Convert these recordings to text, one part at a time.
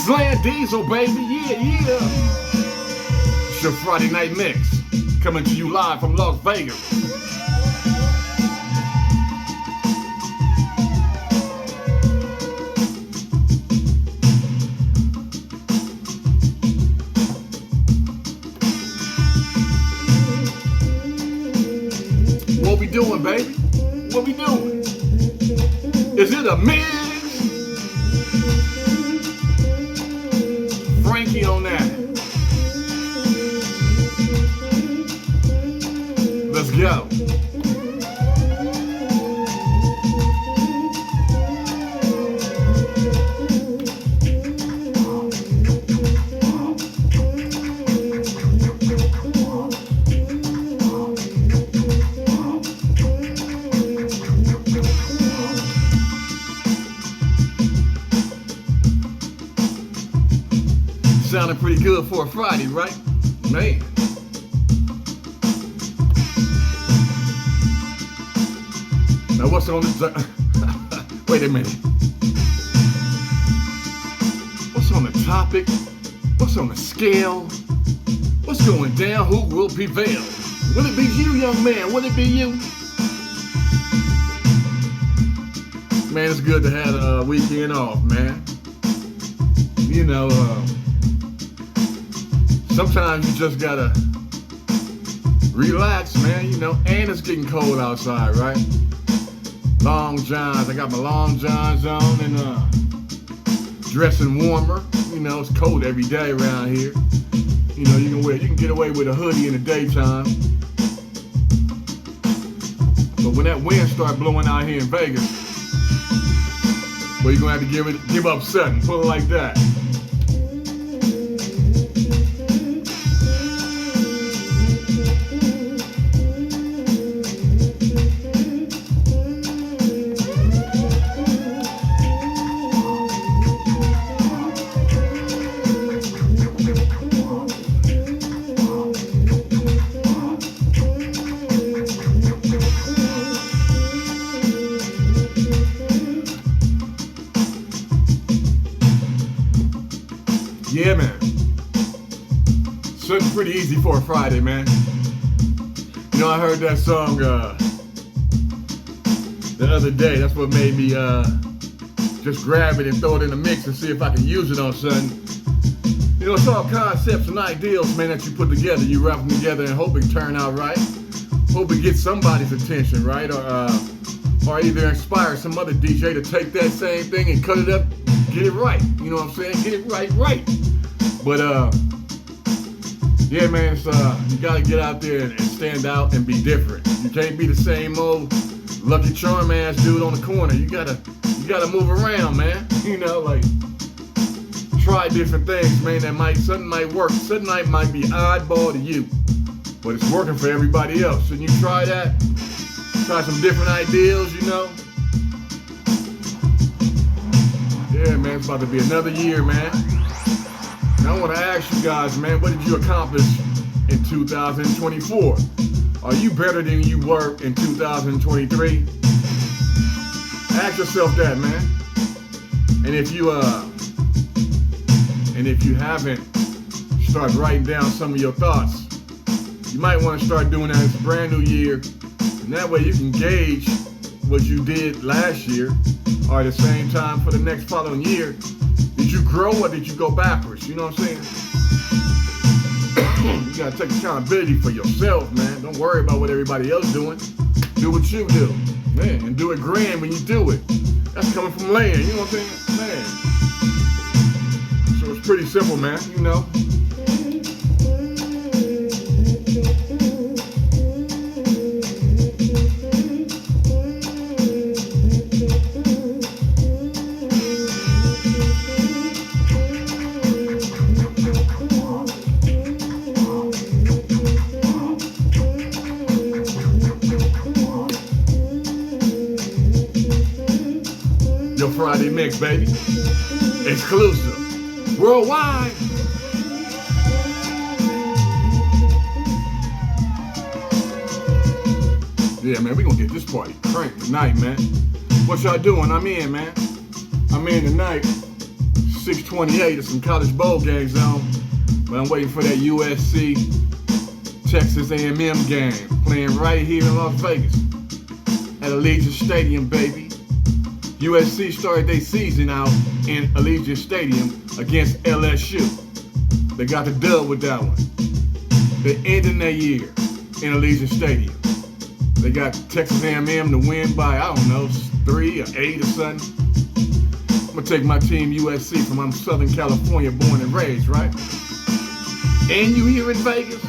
Slam Diesel, baby, yeah. It's your Friday night mix, coming to you live from Las Vegas. What we doing, baby? What we doing? Is it a mix? Frankie on that. Let's go. Sounding pretty good for a Friday, right? Man. Now what's on the wait a minute. What's on the topic? What's on the scale? What's going down? Who will prevail? Will it be you, young man? Will it be you? Man, it's good to have a weekend off, man. You know, sometimes you just gotta relax, man, you know, and it's getting cold outside, right? Long johns, I got my long johns on and dressing warmer. You know, it's cold every day around here. You know, you can get away with a hoodie in the daytime. But when that wind start blowing out here in Vegas, well, you're gonna have to give up something, put it like that. Yeah, man. Something pretty easy for a Friday, man. You know, I heard that song the other day. That's what made me just grab it and throw it in the mix and see if I can use it on something. You know, it's all concepts and ideals, man, that you put together. You wrap them together and hope it turn out right. Hope it gets somebody's attention, right? Or either inspire some other DJ to take that same thing and cut it up, get it right. You know what I'm saying? Get it right. But yeah, man, it's, you gotta get out there and stand out and be different. You can't be the same old Lucky Charm ass dude on the corner. You gotta move around, man. You know, like try different things, man. Something might work. Something might be oddball to you, but it's working for everybody else. Shouldn't you try that? Try some different ideals, you know? Yeah, man, it's about to be another year, man. Now I want to ask you guys, man, what did you accomplish in 2024? Are you better than you were in 2023? Ask yourself that, man. And if you haven't, start writing down some of your thoughts. You might want to start doing that. It's a brand new year. And that way you can gauge what you did last year or at the same time for the next following year. Did you grow or did you go backwards? You know what I'm saying? You gotta take accountability for yourself, man. Don't worry about what everybody else doing. Do what you do, man, and do it grand when you do it. That's coming from land, you know what I'm saying? Man. So it's pretty simple, man, you know. Your Friday mix, baby. Exclusive. Worldwide. Yeah, man, we gonna get this party cranked tonight, man. What y'all doing? I'm in, man. I'm in tonight. 6:28. There's some college bowl games on, but I'm waiting for that USC Texas A&M game playing right here in Las Vegas at Allegiant Stadium, baby. USC started their season out in Allegiant Stadium against LSU. They got the dub with that one. They're ending their year in Allegiant Stadium. They got Texas A&M to win by, I don't know, 3 or 8 or something. I'm gonna take my team USC from I'm Southern California, born and raised, right? And you here in Vegas?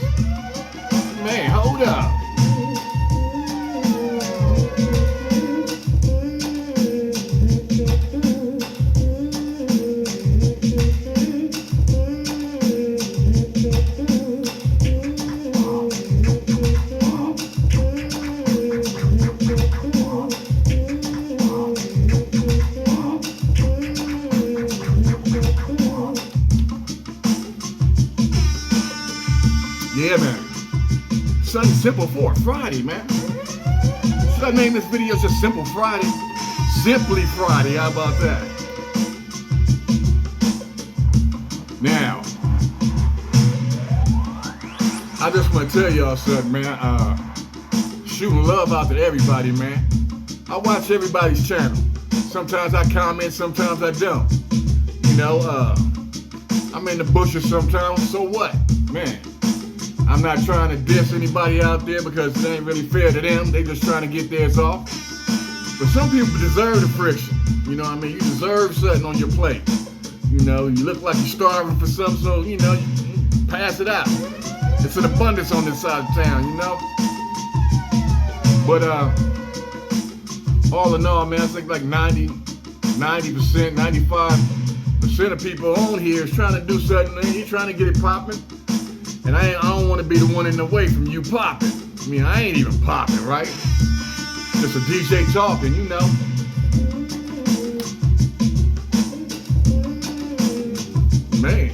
Man, hold up. Yeah, man. Something simple for a Friday, man. Should I name this video just Simple Friday? Simply Friday, how about that? Now, I just want to tell y'all something, man. Shooting love out to everybody, man. I watch everybody's channel. Sometimes I comment, sometimes I don't. You know, I'm in the bushes sometimes, so what? Man, I'm not trying to diss anybody out there because it ain't really fair to them. They just trying to get theirs off. But some people deserve the friction. You know what I mean? You deserve something on your plate. You know, you look like you're starving for something, so, you know, you pass it out. It's an abundance on this side of town, you know? But, all in all, man, I think like 90%, 95% of people on here is trying to do something, man. You're trying to get it popping. And I don't want to be the one in the way from you popping. I mean, I ain't even popping, right? Just a DJ talking, you know. Man.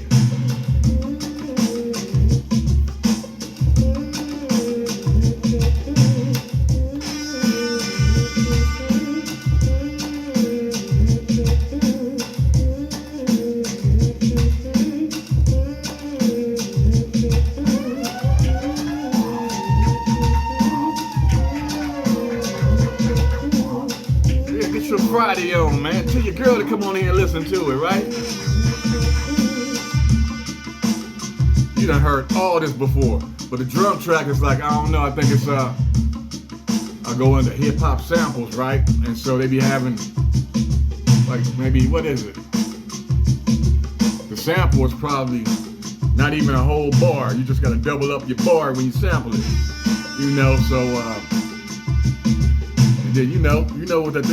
Friday on, man. Tell your girl to come on here and listen to it, right? You done heard all this before, but the drum track is like, I don't know, I think it's, I go into hip-hop samples, right? And so they be having, like, maybe, what is it? The sample is probably not even a whole bar. You just gotta double up your bar when you sample it. You know, so, and then you know what that,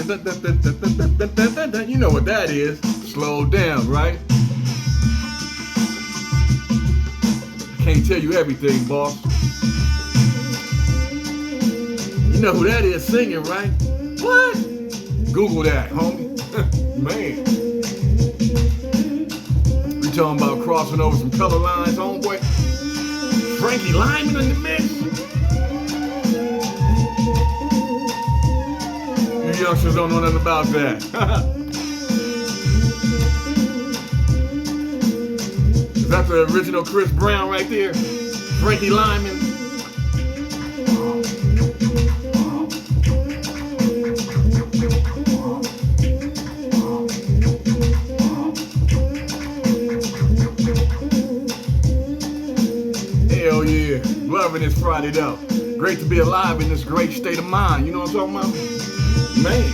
you know what that is. Slow down, right? Can't tell you everything, boss. You know who that is singing, right? What? Google that, homie. Man. We talking about crossing over some color lines, homeboy. Frankie Lyman in the mix. You youngsters don't know nothing about that. Is that the original Chris Brown right there? Frankie Lyman. Hell yeah. Loving this Friday though. Great to be alive in this great state of mind. You know what I'm talking about? Man.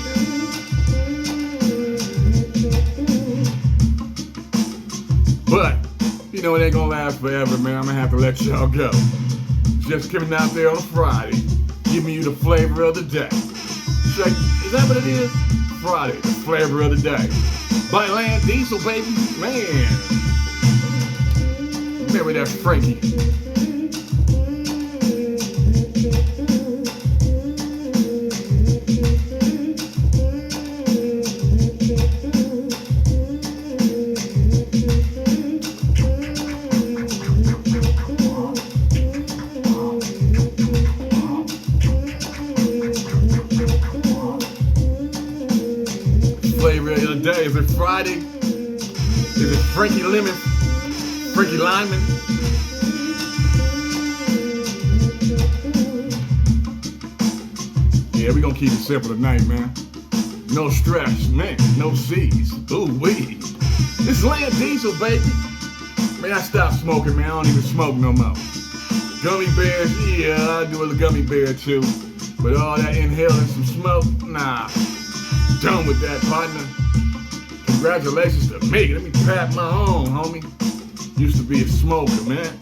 But, you know, it ain't gonna last forever, man. I'm gonna have to let y'all go. Just coming out there on a Friday, giving you the flavor of the day. Is that what it is? Friday, the flavor of the day. By Land Diesel, baby. Man. Remember that Frankie. Flavor of the day. Is it Friday? Is it Frankie Lemon? Frankie Lyman? Yeah, we gonna keep it simple tonight, man. No stress, man. No C's. Ooh wee. This Land Diesel, baby. Man, I stopped smoking, man. I don't even smoke no more. Gummy bears, yeah, I do a gummy bear too. But all that inhaling some smoke, nah. Done with that, partner. Congratulations to me. Let me pat my own, homie. Used to be a smoker, man.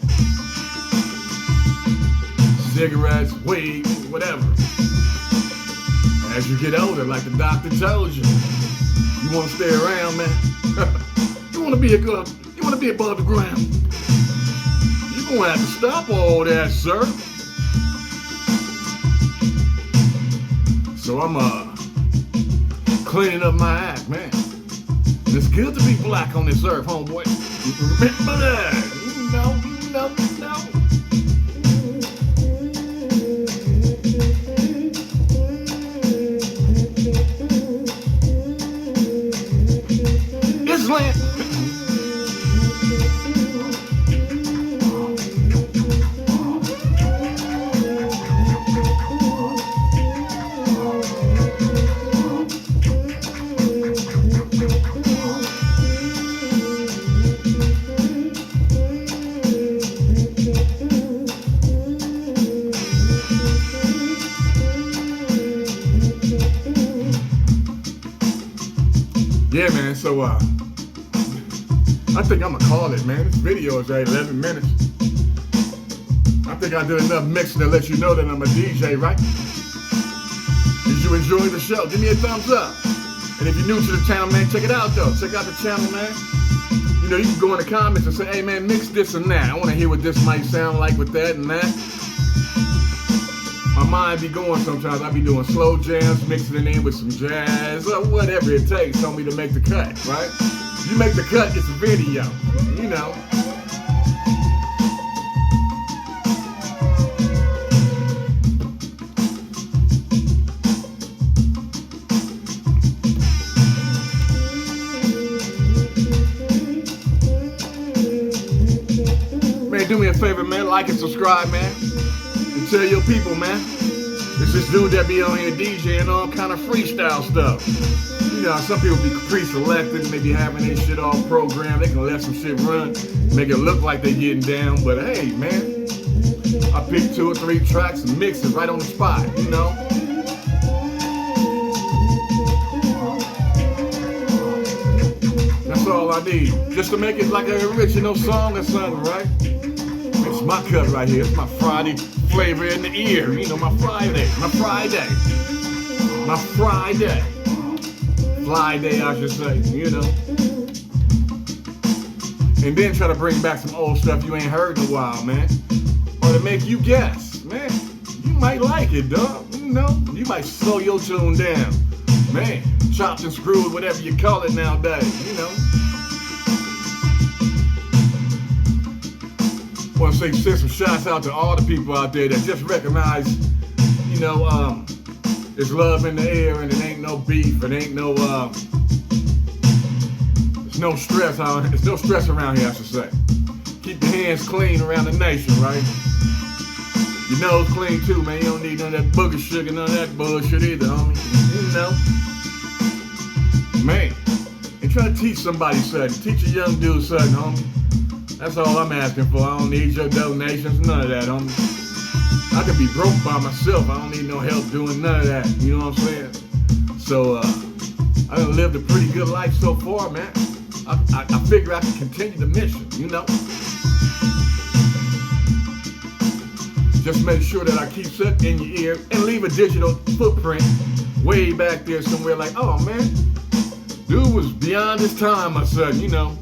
Cigarettes, weed, whatever. As you get older, like the doctor told you, you want to stay around, man. You want to be above the ground. You're gonna have to stop all that, sir. So I'm cleaning up my act, man. And it's good to be black on this earth, homeboy. Remember that. No. Islam. Yeah, man, so I think I'm gonna call it, man. This video is at 11 minutes. I think I did enough mixing to let you know that I'm a DJ, right? Did you enjoy the show? Give me a thumbs up. And if you're new to the channel, man, check it out though. Check out the channel, man. You know, you can go in the comments and say, hey man, mix this and that. I wanna hear what this might sound like with that and that. My mind be going sometimes. I be doing slow jams, mixing it in with some jazz, or whatever it takes on me to make the cut, right? You make the cut, it's a video, you know. Man, do me a favor, man. Like and subscribe, man. And tell your people, man. It's this dude that be on here DJing all kind of freestyle stuff. You know, some people be pre-selected, maybe having their shit all programmed. They can let some shit run, make it look like they getting down. But hey, man, I pick 2 or 3 tracks and mix it right on the spot, you know. That's all I need, just to make it like an original song or something, right? It's my cut right here. It's my Friday flavor in the ear. You know, my Friday. Fly day, I should say, you know. And then try to bring back some old stuff you ain't heard in a while, man. Or to make you guess, man. You might like it, dog. You know, you might slow your tune down. Man, chopped and screwed, whatever you call it nowadays, you know. Want to send some shots out to all the people out there that just recognize, you know, there's love in the air and it ain't no beef, it ain't no, there's no stress. There's no stress around here, I should say. Keep your hands clean around the nation, right? Your nose clean too, man. You don't need none of that booger sugar, none of that bullshit either, homie. You know, man. And try to teach somebody something. Teach a young dude something, homie. That's all I'm asking for. I don't need your donations, none of that, homie. I can be broke by myself. I don't need no help doing none of that. You know what I'm saying? So, I done lived a pretty good life so far, man. I figure I can continue the mission, you know? Just make sure that I keep something in your ear and leave a digital footprint way back there somewhere like, oh, man, dude was beyond his time or something, you know?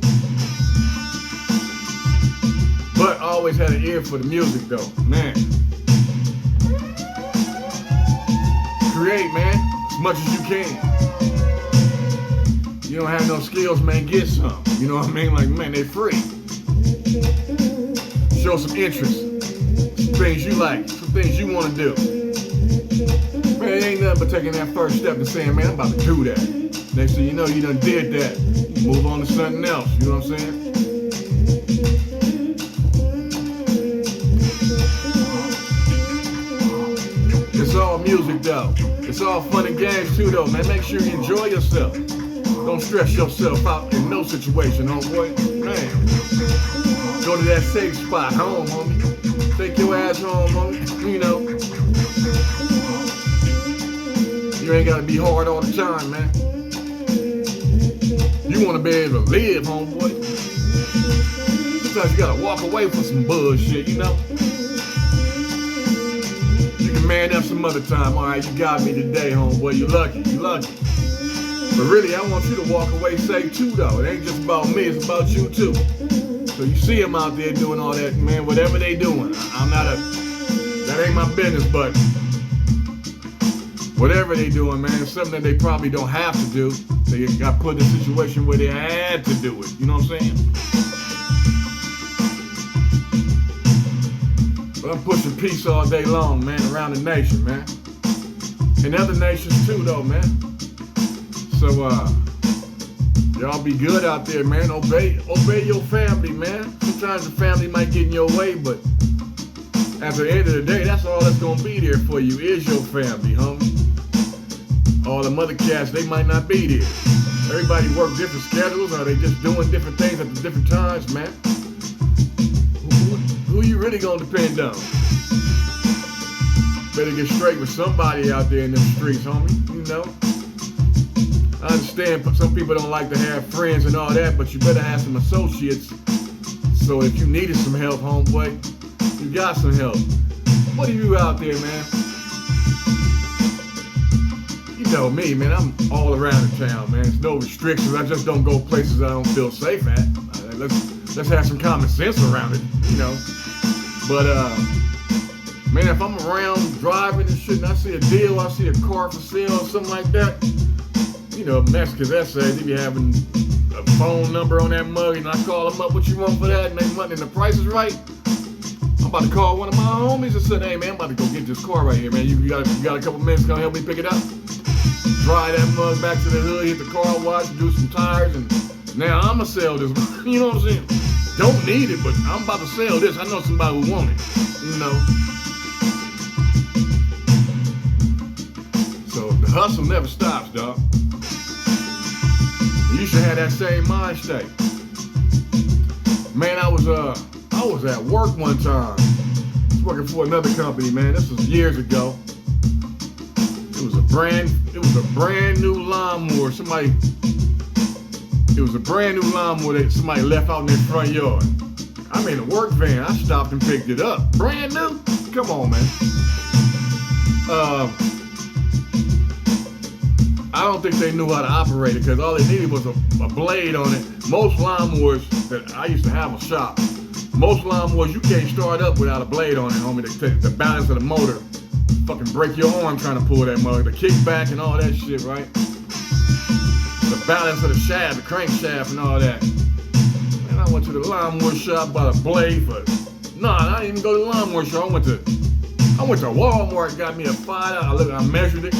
But I always had an ear for the music though, man. Create, man, as much as you can. You don't have no skills, man, get some. You know what I mean? Like, man, they free. Show some interest. Some things you like, some things you want to do. Man, it ain't nothing but taking that first step and saying, man, I'm about to do that. Next thing you know, you done did that. Move on to something else, you know what I'm saying? It's all music though. It's all fun and games too though, man. Make sure you enjoy yourself. Don't stress yourself out in no situation, homeboy. Man. Go to that safe spot, home, homie. Take your ass home, homie. You know. You ain't gotta be hard all the time, man. You wanna be able to live, homeboy. Sometimes you gotta walk away from some bullshit, you know. You can man up some other time. Alright, you got me today, homeboy. You lucky, you lucky. But really, I want you to walk away safe too, though. It ain't just about me, it's about you too. So you see them out there doing all that, man, whatever they doing. That ain't my business, but whatever they doing, man, it's something that they probably don't have to do. They got put in a situation where they had to do it. You know what I'm saying? But I'm pushing peace all day long, man, around the nation, man. And other nations too, though, man. So, y'all be good out there, man. Obey your family, man. Sometimes the family might get in your way, but at the end of the day, that's all that's gonna be there for you is your family, homie. All them other cats, they might not be there. Everybody work different schedules, or they just doing different things at the different times, man. Who you really gonna depend on? Better get straight with somebody out there in them streets, homie, you know? I understand some people don't like to have friends and all that, but you better have some associates. So if you needed some help, homeboy, you got some help. What are you out there, man? You know me, man. I'm all around the town, man. There's no restrictions. I just don't go places I don't feel safe at. Let's have some common sense around it, you know. But man, if I'm around driving and shit, and I see a deal, I see a car for sale or something like that. You know, Mexicans, that say they be having a phone number on that mug, and I call them up, what you want for that, and they money, and the price is right. I'm about to call one of my homies and say, hey man, I'm about to go get this car right here, man. You got a couple minutes, gonna help me pick it up? Drive that mug back to the hood, hit the car wash, do some tires, and now I'ma sell this. You know what I'm saying? Don't need it, but I'm about to sell this. I know somebody who want it, you know. So the hustle never stops, dog. You should have that same mind state. Man, I was at work one time. I was working for another company, man. This was years ago. It was a brand new lawnmower. It was a brand new lawnmower that somebody left out in their front yard. I'm in a work van. I stopped and picked it up. Brand new? Come on, man. I don't think they knew how to operate it because all they needed was a blade on it. Most lawnmowers that I used to have a shop, most lawnmowers you can't start up without a blade on it, homie. The balance of the motor, fucking break your arm trying to pull that mug, the kickback and all that shit, right? The balance of the shaft, the crankshaft and all that. Man, I went to the lawnmower shop, bought a blade for. Nah, I didn't even go to the lawnmower shop. I went to Walmart, got me a $5. I measured it.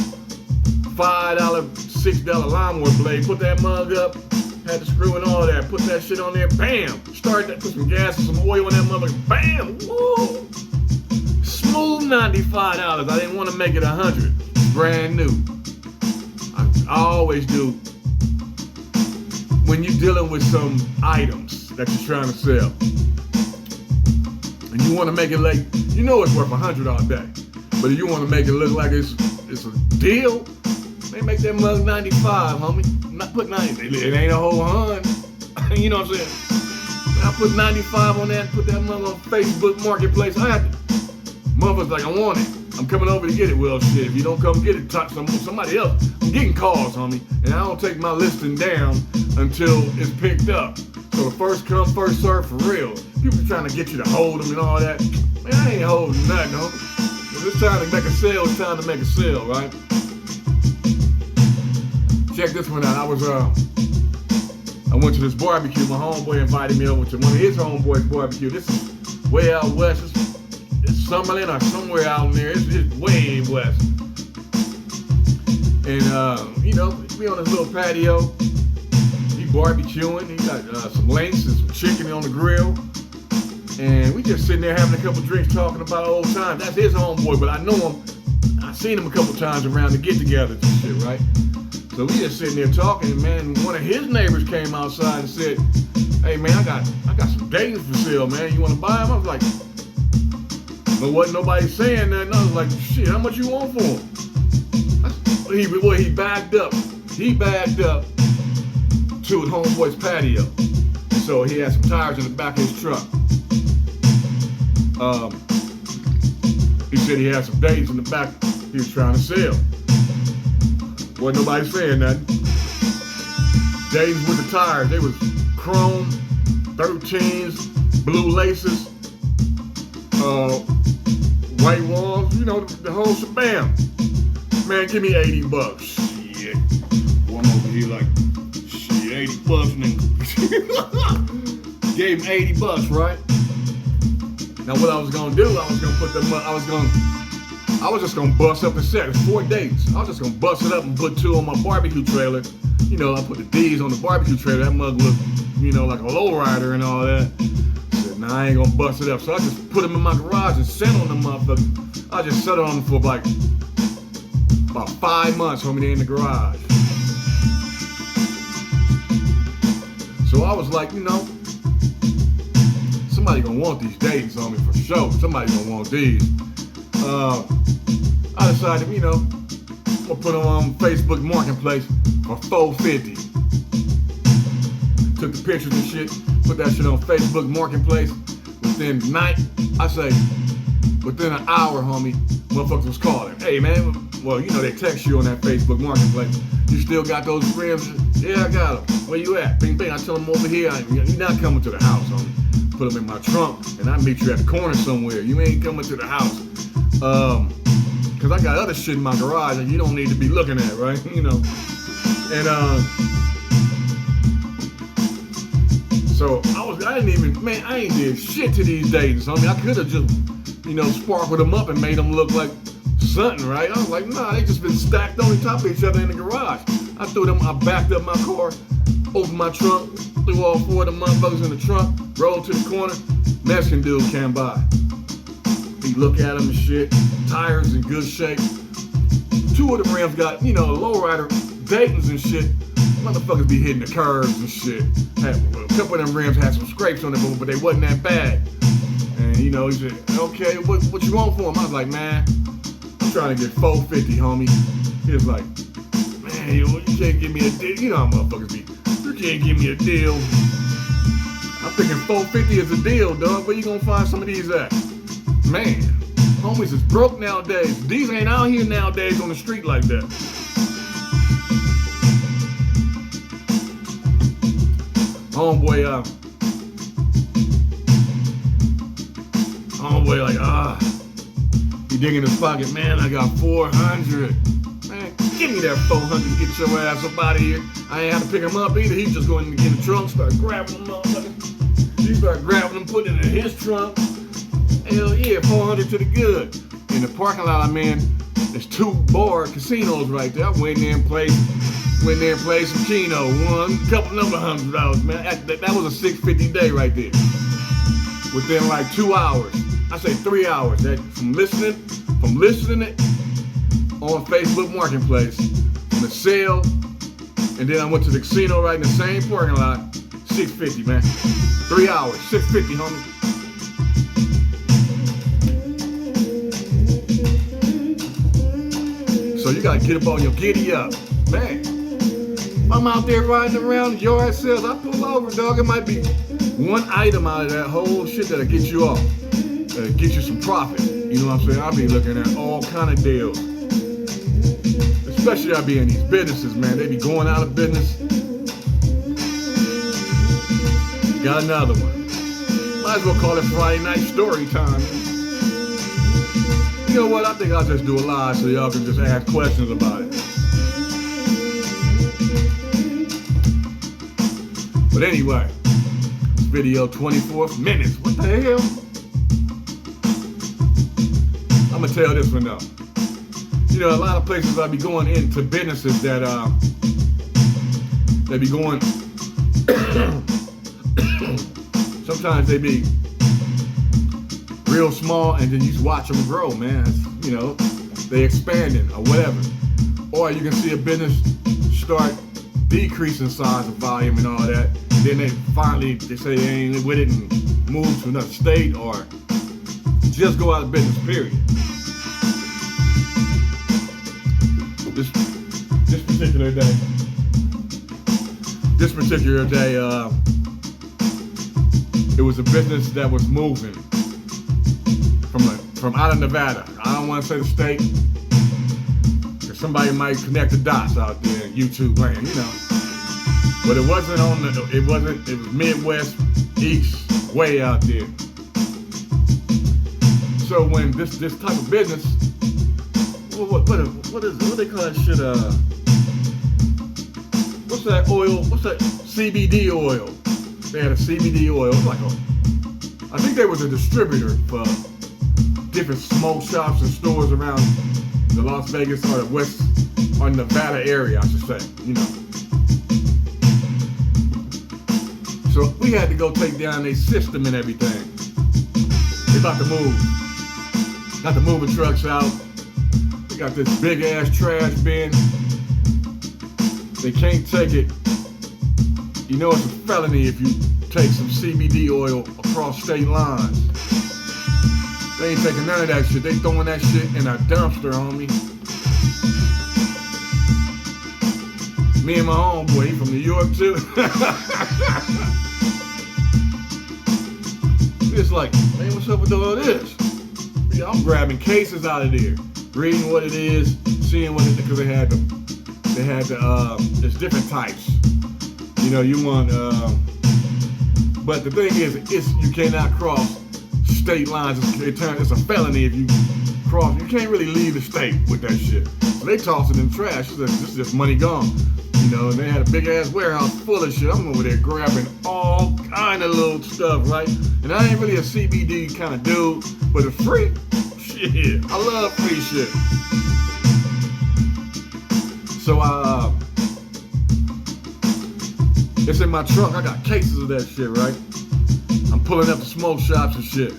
$5, $6 lawnmower blade, put that mug up, had the screw and all that, put that shit on there, bam! Started that, put some gas and some oil on that mother, bam! Woo! Smooth $95. I didn't want to make it 100. Brand new. I always do. When you're dealing with some items that you're trying to sell, and you want to make it like, you know it's worth 100 all day, but if you want to make it look like it's a deal, they make that mug 95, homie. Not put 90. It ain't a whole 100. You know what I'm saying? I put 95 on that and put that mug on Facebook Marketplace. I had to. Motherfuckers like, I want it. I'm coming over to get it. Well, shit, if you don't come get it, talk somebody else. I'm getting calls, homie. And I don't take my listing down until it's picked up. So the first come, first serve for real. People trying to get you to hold them and all that. Man, I ain't holding nothing, homie. If it's time to make a sale, it's time to make a sale, right? Check this one out. I went to this barbecue. My homeboy invited me over to one of his homeboys' barbecue. This is way out west. It's Summerlin or somewhere out in there. It's way west. And, you know, We on this little patio. He barbecuing. He got some links and some chicken on the grill. And we just sitting there having a couple drinks talking about old times. That's his homeboy, but I know him. I seen him a couple times around the get-togethers and shit, right? So we just sitting there talking, and man, one of his neighbors came outside and said, "Hey man, I got some Dayton's for sale, man. You want to buy them?" I was like, but wasn't nobody saying nothing. I was like, shit, how much you want for them? He backed up. He backed up to his homeboy's patio. So he had some tires in the back of his truck. He said he had some Dayton's in the back he was trying to sell. Wasn't nobody saying nothing. Dayton's with the tires. They was chrome, 13s, blue laces, white walls, you know, the whole shebang. Man, give me 80 bucks. Shit. One over here like, shit, 80 bucks, nigga. Gave him 80 bucks, right? Now what I was gonna do, I was just gonna bust up the set. It's 4 days. I was just gonna bust it up and put 2 on my barbecue trailer. You know, I put the D's on the barbecue trailer. That mug looked, you know, like a lowrider and all that. I said, nah, I ain't gonna bust it up. So I just put them in my garage and sat on them motherfuckers. I just sat on them for like about 5 months, homie, they in the garage. So I was like, you know, somebody gonna want these Dayton's, homie, for sure. Somebody gonna want these. I decided, you know, I'm gonna put them on Facebook Marketplace for $4.50. Took the pictures and shit, put that shit on Facebook Marketplace. Within within an hour, homie, motherfuckers was calling. Hey man, well, you know they text you on that Facebook Marketplace. You still got those rims? Yeah, I got them. Where you at? Bing, bing. I tell them over here. You're not coming to the house, homie. Put them in my trunk, and I meet you at the corner somewhere. You ain't coming to the house. Cause I got other shit in my garage that you don't need to be looking at, right? You know. And so I ain't did shit to these Dayton's. I mean, I could have just, you know, sparkled them up and made them look like something, right? I was like, nah, they just been stacked on top of each other in the garage. I backed up my car, opened my trunk, threw all 4 of them motherfuckers in the trunk, rolled to the corner. Mexican dude came by. He looked at them and shit, tires in good shape. 2 of the rims got, you know, lowrider Dayton's and shit. Motherfuckers be hitting the curves and shit. A couple of them rims had some scrapes on them, but they wasn't that bad. And you know, he said, okay, what you want for them? I was like, man, I'm trying to get $4.50, homie. He was like, man, you can't give me a deal. You know how motherfuckers be. You can't give me a deal. I'm thinking $4.50 is a deal, dog. Where you gonna find some of these at? Man, homies is broke nowadays. These ain't out here nowadays on the street like that. Homeboy like, he digging his pocket, man, I got 400. Man, give me that 400 to get your ass up out of here. I ain't have to pick him up either. He just going to get in the trunk, start grabbing them motherfuckers. He started grabbing them, putting it in his trunk. Hell yeah, 400 to the good. In the parking lot I'm in, there's 2 bar casinos right there. I went in there and played some Keno, won a couple number $100, man. That was a $650 day right there. Within like 2 hours, I say 3 hours. That from listening it on Facebook Marketplace, from the sale, and then I went to the casino right in the same parking lot. $650, man. 3 hours, $650, homie. So you gotta get up on your giddy up, man. If I'm out there riding around the yard sales, I pull over, dog. It might be one item out of that whole shit that'll get you off, get you some profit. You know what I'm saying? I'll be looking at all kind of deals. Especially I be in these businesses, man. They be going out of business. Got another one. Might as well call it Friday night story time. You know what? I think I'll just do a live so y'all can just ask questions about it. But anyway, this video 24 minutes. What the hell? I'm gonna tell this one though. You know, a lot of places I be going into businesses that They be going, sometimes they be real small and then you just watch them grow, man. You know, they expanding or whatever. Or you can see a business start decreasing size of volume and all that. Then they finally, they say they ain't with it and move to another state or just go out of business, period. This particular day, it was a business that was moving from out of Nevada. I don't want to say the state, because somebody might connect the dots out there in YouTube land, you know. But it wasn't it was Midwest, East, way out there. So when this type of business, what they call that shit? What's that oil? What's that CBD oil? They had a CBD oil. It was like I think they was a distributor for different smoke shops and stores around the Las Vegas or the West or Nevada area, I should say. You know. So we had to go take down their system and everything. They about to move. Got the moving trucks out. They got this big ass trash bin. They can't take it. You know it's a felony if you take some CBD oil across state lines. They ain't taking none of that shit. They throwing that shit in a dumpster, homie. Me and my homeboy, he from New York too. It's like, man, what's up with all this? Yeah, I'm grabbing cases out of there, reading what it is, seeing what it is, because they had there's different types. You know, you want, but the thing is, you cannot cross state lines. It's a felony if you cross. You can't really leave the state with that shit. So they toss it in the trash. This is just money gone. You know, and they had a big ass warehouse full of shit. I'm over there grabbing all kind of little stuff, right? And I ain't really a CBD kind of dude, but it's free. Shit, I love free shit. So it's in my trunk. I got cases of that shit, right? I'm pulling up the smoke shops and shit.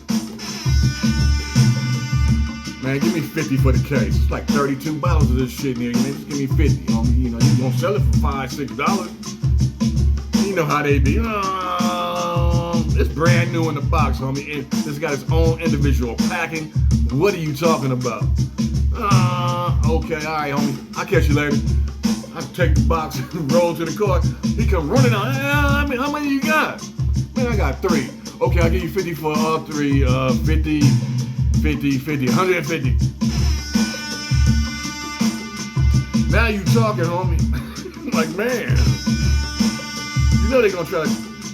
Man, give me 50 for the case. It's like 32 bottles of this shit in here. Man, just give me 50. Homie. You know, you gonna sell it for $5, $6. You know how they be. It's brand new in the box, homie. And it's got its own individual packing. What are you talking about? Okay, all right, homie. I'll catch you later. I take the box and roll to the car. He come running out. I mean, how many you got? Man, I got 3. Okay, I'll give you 50 for all 3. 50, 150. Now you talking, homie. Like, man. You know they gonna try to,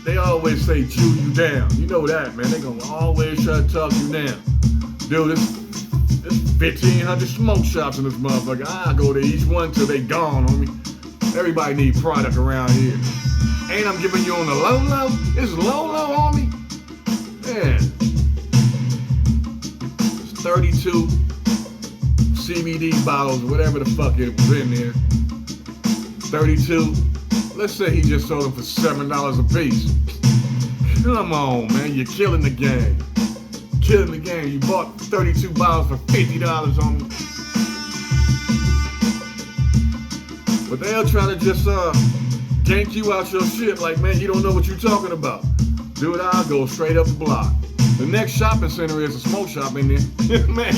they always say chew you down. You know that, man. They gonna always try to talk you down. Dude, there's 1,500 smoke shops in this motherfucker. I go to each one till they gone, homie. Everybody need product around here. And I'm giving you on the low. It's low, homie. Man. It's 32 CBD bottles, whatever the fuck it was in there. 32. Let's say he just sold them for $7 a piece. Come on, man. You're killing the game. Killing the game. You bought 32 bottles for $50 on me. But they'll try to just gank you out your shit like, man, you don't know what you're talking about. Dude, I'll go straight up the block. The next shopping center is a smoke shop in there. Man.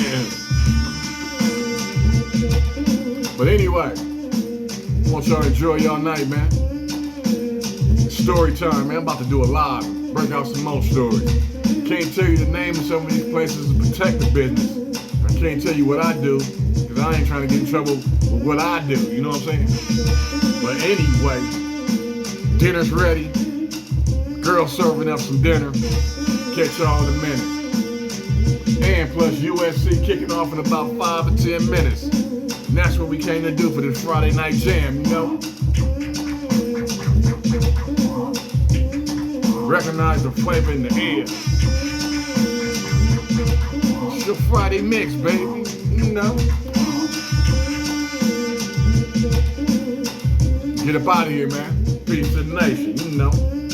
But anyway, I want y'all to enjoy y'all night, man. Story time, man. I'm about to do a live. Break out some more stories. Can't tell you the name of some of these places to protect the business. I can't tell you what I do, because I ain't trying to get in trouble with what I do, you know what I'm saying? But anyway, dinner's ready. Girl serving up some dinner. Catch y'all in a minute. And plus USC kicking off in about 5 or 10 minutes. And that's what we came to do for this Friday night jam, you know? Recognize the flavor in the air. It's your Friday mix, baby. You know. Get up out of here, man. peace to the nation, you know.